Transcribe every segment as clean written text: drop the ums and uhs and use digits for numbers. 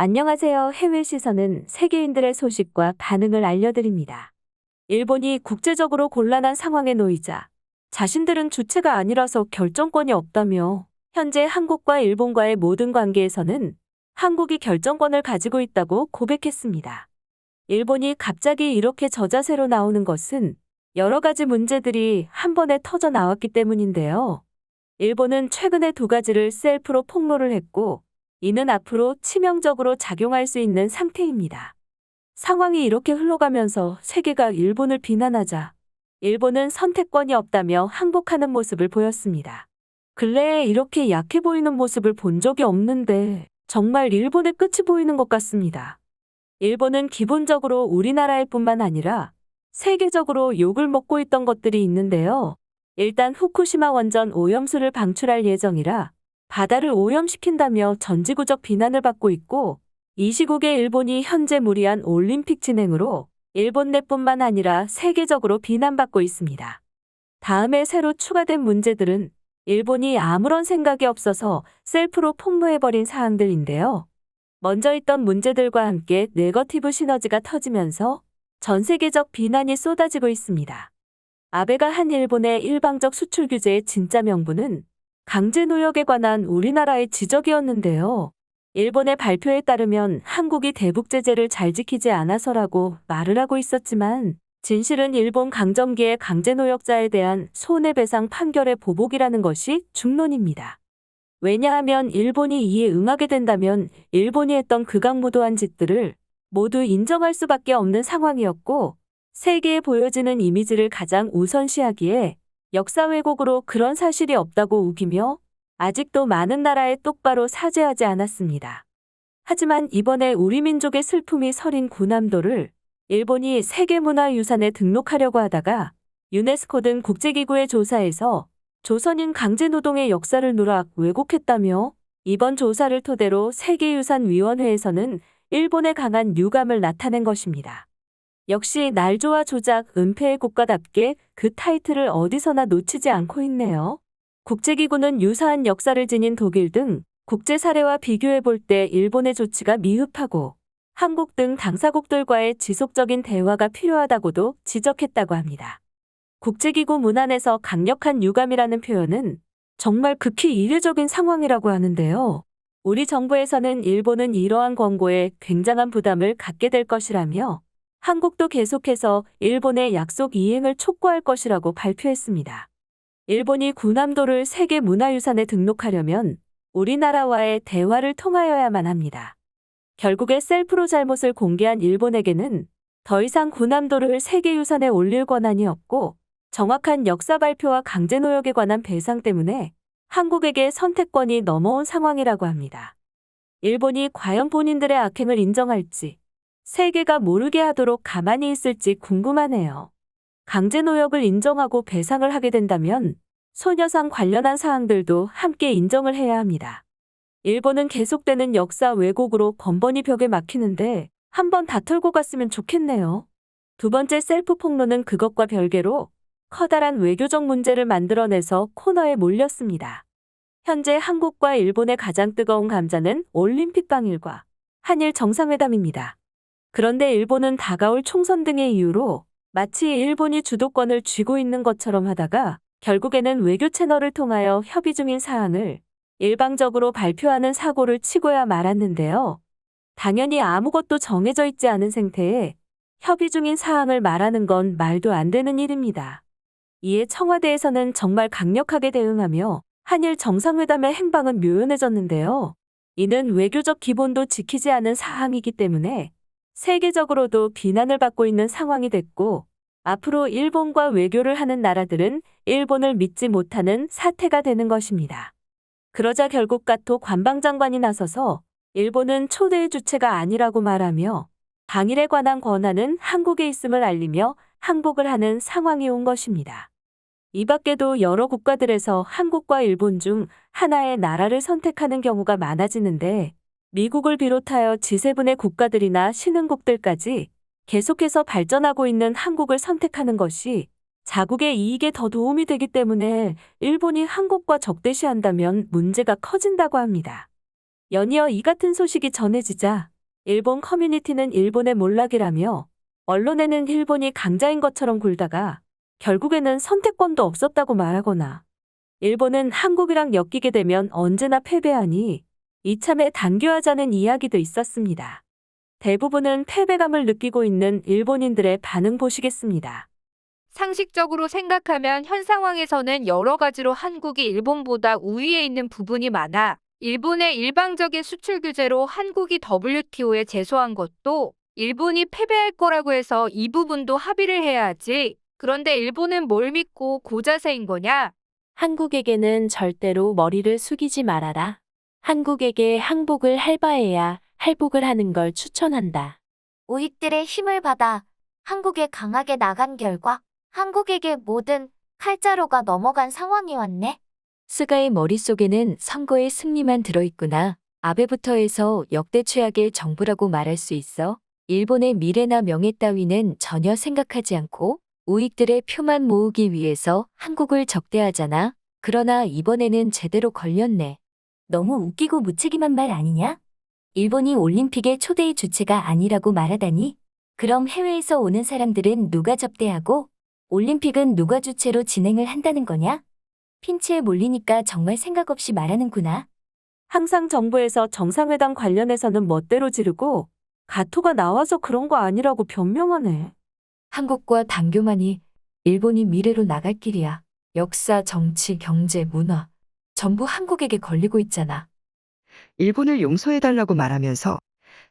안녕하세요. 해외 시선은 세계인들의 소식과 반응을 알려드립니다. 일본이 국제적으로 곤란한 상황에 놓이자 자신들은 주체가 아니라서 결정권이 없다며 현재 한국과 일본과의 모든 관계에서는 한국이 결정권을 가지고 있다고 고백했습니다. 일본이 갑자기 이렇게 저자세로 나오는 것은 여러 가지 문제들이 한 번에 터져 나왔기 때문인데요. 일본은 최근에 두 가지를 셀프로 폭로를 했고, 이는 앞으로 치명적으로 작용할 수 있는 상태입니다. 상황이 이렇게 흘러가면서 세계가 일본을 비난하자 일본은 선택권이 없다며 항복하는 모습을 보였습니다. 근래에 이렇게 약해 보이는 모습을 본 적이 없는데 정말 일본의 끝이 보이는 것 같습니다. 일본은 기본적으로 우리나라일 뿐만 아니라 세계적으로 욕을 먹고 있던 것들이 있는데요. 일단 후쿠시마 원전 오염수를 방출할 예정이라 바다를 오염시킨다며 전지구적 비난을 받고 있고, 이 시국에 일본이 현재 무리한 올림픽 진행으로 일본 내뿐만 아니라 세계적으로 비난받고 있습니다. 다음에 새로 추가된 문제들은 일본이 아무런 생각이 없어서 셀프로 폭로해버린 사항들인데요. 먼저 있던 문제들과 함께 네거티브 시너지가 터지면서 전 세계적 비난이 쏟아지고 있습니다. 아베가 한 일본의 일방적 수출 규제의 진짜 명분은 강제노역에 관한 우리나라의 지적이었는데요. 일본의 발표에 따르면 한국이 대북 제재를 잘 지키지 않아서라고 말을 하고 있었지만, 진실은 일본 강점기의 강제노역자에 대한 손해배상 판결의 보복이라는 것이 중론입니다. 왜냐하면 일본이 이에 응하게 된다면 일본이 했던 극악무도한 짓들을 모두 인정할 수밖에 없는 상황이었고, 세계에 보여지는 이미지를 가장 우선시하기에 역사 왜곡으로 그런 사실이 없다고 우기며 아직도 많은 나라에 똑바로 사죄하지 않았습니다. 하지만 이번에 우리 민족의 슬픔이 서린 군함도를 일본이 세계문화유산에 등록하려고 하다가 유네스코 등 국제기구의 조사에서 조선인 강제노동의 역사를 누락 왜곡했다며, 이번 조사를 토대로 세계유산위원회에서는 일본의 강한 유감을 나타낸 것입니다. 역시 날조와 조작, 은폐의 국가답게 그 타이틀을 어디서나 놓치지 않고 있네요. 국제기구는 유사한 역사를 지닌 독일 등 국제 사례와 비교해 볼 때 일본의 조치가 미흡하고 한국 등 당사국들과의 지속적인 대화가 필요하다고도 지적했다고 합니다. 국제기구 문안에서 강력한 유감이라는 표현은 정말 극히 이례적인 상황이라고 하는데요. 우리 정부에서는 일본은 이러한 권고에 굉장한 부담을 갖게 될 것이라며 한국도 계속해서 일본의 약속 이행을 촉구할 것이라고 발표했습니다. 일본이 군함도를 세계문화유산에 등록하려면 우리나라와의 대화를 통하여야만 합니다. 결국에 셀프로 잘못을 공개한 일본에게는 더 이상 군함도를 세계유산에 올릴 권한이 없고, 정확한 역사 발표와 강제노역에 관한 배상 때문에 한국에게 선택권이 넘어온 상황이라고 합니다. 일본이 과연 본인들의 악행을 인정할지, 세계가 모르게 하도록 가만히 있을지 궁금하네요. 강제노역을 인정하고 배상을 하게 된다면 소녀상 관련한 사항들도 함께 인정을 해야 합니다. 일본은 계속되는 역사 왜곡으로 번번이 벽에 막히는데 한번 다 털고 갔으면 좋겠네요. 두 번째 셀프 폭로는 그것과 별개로 커다란 외교적 문제를 만들어내서 코너에 몰렸습니다. 현재 한국과 일본의 가장 뜨거운 감자는 올림픽 방일과 한일 정상회담입니다. 그런데 일본은 다가올 총선 등의 이유로 마치 일본이 주도권을 쥐고 있는 것처럼 하다가 결국에는 외교 채널을 통하여 협의 중인 사항을 일방적으로 발표하는 사고를 치고야 말았는데요. 당연히 아무것도 정해져 있지 않은 상태에 협의 중인 사항을 말하는 건 말도 안 되는 일입니다. 이에 청와대에서는 정말 강력하게 대응하며 한일 정상회담의 행방은 묘연해졌는데요. 이는 외교적 기본도 지키지 않은 사항이기 때문에 세계적으로도 비난을 받고 있는 상황이 됐고, 앞으로 일본과 외교를 하는 나라들은 일본을 믿지 못하는 사태가 되는 것입니다. 그러자 결국 가토 관방장관이 나서서 일본은 초대의 주체가 아니라고 말하며 방일에 관한 권한은 한국에 있음을 알리며 항복을 하는 상황이 온 것입니다. 이 밖에도 여러 국가들에서 한국과 일본 중 하나의 나라를 선택하는 경우가 많아지는데, 미국을 비롯하여 G7의 국가들이나 신흥국들까지 계속해서 발전하고 있는 한국을 선택하는 것이 자국의 이익에 더 도움이 되기 때문에 일본이 한국과 적대시한다면 문제가 커진다고 합니다. 연이어 이 같은 소식이 전해지자 일본 커뮤니티는 일본의 몰락이라며 언론에는 일본이 강자인 것처럼 굴다가 결국에는 선택권도 없었다고 말하거나 일본은 한국이랑 엮이게 되면 언제나 패배하니 이참에 단교하자는 이야기도 있었습니다. 대부분은 패배감을 느끼고 있는 일본인들의 반응 보시겠습니다. 상식적으로 생각하면 현 상황에서는 여러 가지로 한국이 일본보다 우위에 있는 부분이 많아 일본의 일방적인 수출 규제로 한국이 WTO에 제소한 것도 일본이 패배할 거라고 해서 이 부분도 합의를 해야 하지. 그런데 일본은 뭘 믿고 고자세인 거냐? 한국에게는 절대로 머리를 숙이지 말아라. 한국에게 항복을 할 바에야 할복을 하는 걸 추천한다. 우익들의 힘을 받아 한국에 강하게 나간 결과 한국에게 모든 칼자루가 넘어간 상황이 왔네. 스가의 머릿속에는 선거의 승리만 들어있구나. 아베부터 해서 역대 최악의 정부라고 말할 수 있어. 일본의 미래나 명예 따위는 전혀 생각하지 않고 우익들의 표만 모으기 위해서 한국을 적대하잖아. 그러나 이번에는 제대로 걸렸네. 너무 웃기고 무책임한 말 아니냐? 일본이 올림픽의 초대의 주체가 아니라고 말하다니? 그럼 해외에서 오는 사람들은 누가 접대하고 올림픽은 누가 주체로 진행을 한다는 거냐? 핀치에 몰리니까 정말 생각 없이 말하는구나. 항상 정부에서 정상회담 관련해서는 멋대로 지르고 가토가 나와서 그런 거 아니라고 변명하네. 한국과 단교만이 일본이 미래로 나갈 길이야. 역사, 정치, 경제, 문화 전부 한국에게 걸리고 있잖아. 일본을 용서해달라고 말하면서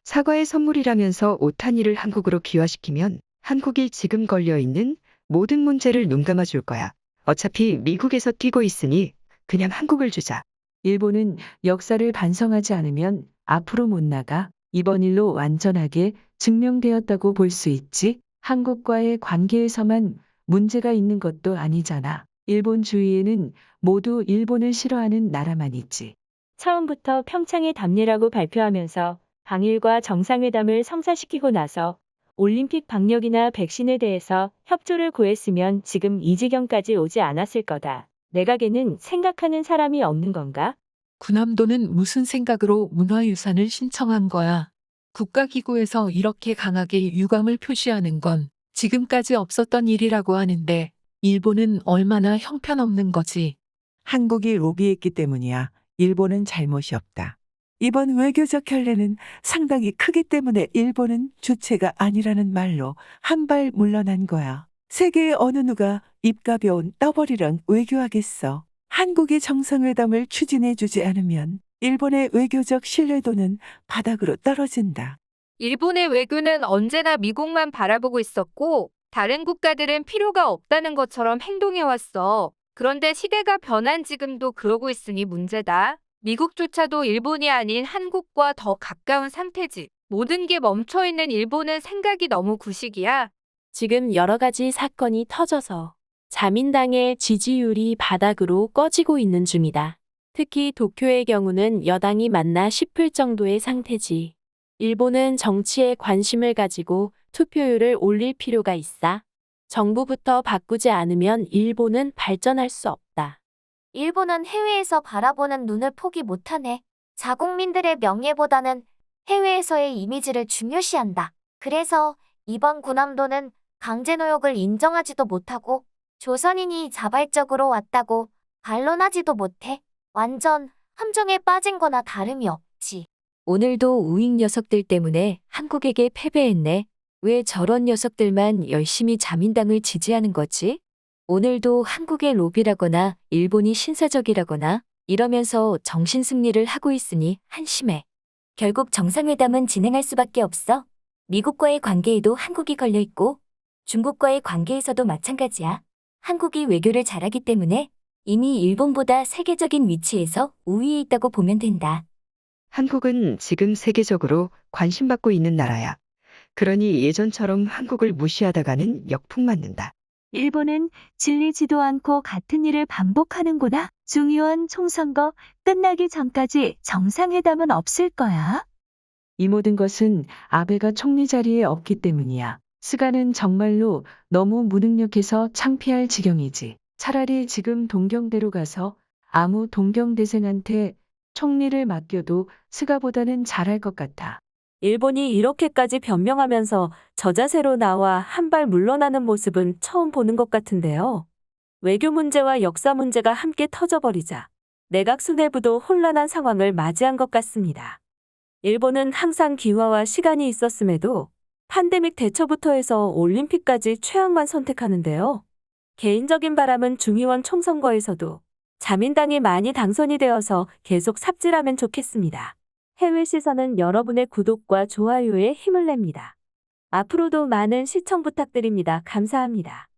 사과의 선물이라면서 오타니를 한국으로 귀화시키면 한국이 지금 걸려있는 모든 문제를 눈감아 줄 거야. 어차피 미국에서 뛰고 있으니 그냥 한국을 주자. 일본은 역사를 반성하지 않으면 앞으로 못 나가. 이번 일로 완전하게 증명되었다고 볼 수 있지. 한국과의 관계에서만 문제가 있는 것도 아니잖아. 일본 주위에는 모두 일본을 싫어하는 나라만 있지. 처음부터 평창의 답례라고 발표하면서 방일과 정상회담을 성사시키고 나서 올림픽 방역이나 백신에 대해서 협조를 구했으면 지금 이 지경까지 오지 않았을 거다. 내각에는 생각하는 사람이 없는 건가? 군함도는 무슨 생각으로 문화유산을 신청한 거야? 국가기구에서 이렇게 강하게 유감을 표시하는 건 지금까지 없었던 일이라고 하는데 일본은 얼마나 형편없는 거지. 한국이 로비했기 때문이야. 일본은 잘못이 없다. 이번 외교적 결례는 상당히 크기 때문에 일본은 주체가 아니라는 말로 한 발 물러난 거야. 세계의 어느 누가 입 가벼운 떠벌이랑 외교하겠어. 한국이 정상회담을 추진해주지 않으면 일본의 외교적 신뢰도는 바닥으로 떨어진다. 일본의 외교는 언제나 미국만 바라보고 있었고 다른 국가들은 필요가 없다는 것처럼 행동해왔어. 그런데 시대가 변한 지금도 그러고 있으니 문제다. 미국조차도 일본이 아닌 한국과 더 가까운 상태지. 모든 게 멈춰있는 일본은 생각이 너무 구식이야. 지금 여러 가지 사건이 터져서 자민당의 지지율이 바닥으로 꺼지고 있는 중이다. 특히 도쿄의 경우는 여당이 맞나 싶을 정도의 상태지. 일본은 정치에 관심을 가지고 투표율을 올릴 필요가 있어. 정부부터 바꾸지 않으면 일본은 발전할 수 없다. 일본은 해외에서 바라보는 눈을 포기 못하네. 자국민들의 명예보다는 해외에서의 이미지를 중요시한다. 그래서 이번 군함도는 강제노역을 인정하지도 못하고 조선인이 자발적으로 왔다고 반론하지도 못해. 완전 함정에 빠진 거나 다름이 없지. 오늘도 우익 녀석들 때문에 한국에게 패배했네. 왜 저런 녀석들만 열심히 자민당을 지지하는 거지? 오늘도 한국의 로비라거나 일본이 신사적이라거나 이러면서 정신승리를 하고 있으니 한심해. 결국 정상회담은 진행할 수밖에 없어. 미국과의 관계에도 한국이 걸려있고 중국과의 관계에서도 마찬가지야. 한국이 외교를 잘하기 때문에 이미 일본보다 세계적인 위치에서 우위에 있다고 보면 된다. 한국은 지금 세계적으로 관심받고 있는 나라야. 그러니 예전처럼 한국을 무시하다가는 역풍 맞는다. 일본은 질리지도 않고 같은 일을 반복하는구나. 중요한 총선거 끝나기 전까지 정상회담은 없을 거야. 이 모든 것은 아베가 총리 자리에 없기 때문이야. 스가는 정말로 너무 무능력해서 창피할 지경이지. 차라리 지금 동경대로 가서 아무 동경대생한테 총리를 맡겨도 스가보다는 잘할 것 같아. 일본이 이렇게까지 변명하면서 저자세로 나와 한 발 물러나는 모습은 처음 보는 것 같은데요. 외교 문제와 역사 문제가 함께 터져버리자 내각 수뇌부도 혼란한 상황을 맞이한 것 같습니다. 일본은 항상 기화와 시간이 있었음에도 팬데믹 대처부터 해서 올림픽까지 최악만 선택하는데요. 개인적인 바람은 중의원 총선거에서도 자민당이 많이 당선이 되어서 계속 삽질하면 좋겠습니다. 해외 시선은 여러분의 구독과 좋아요에 힘을 냅니다. 앞으로도 많은 시청 부탁드립니다. 감사합니다.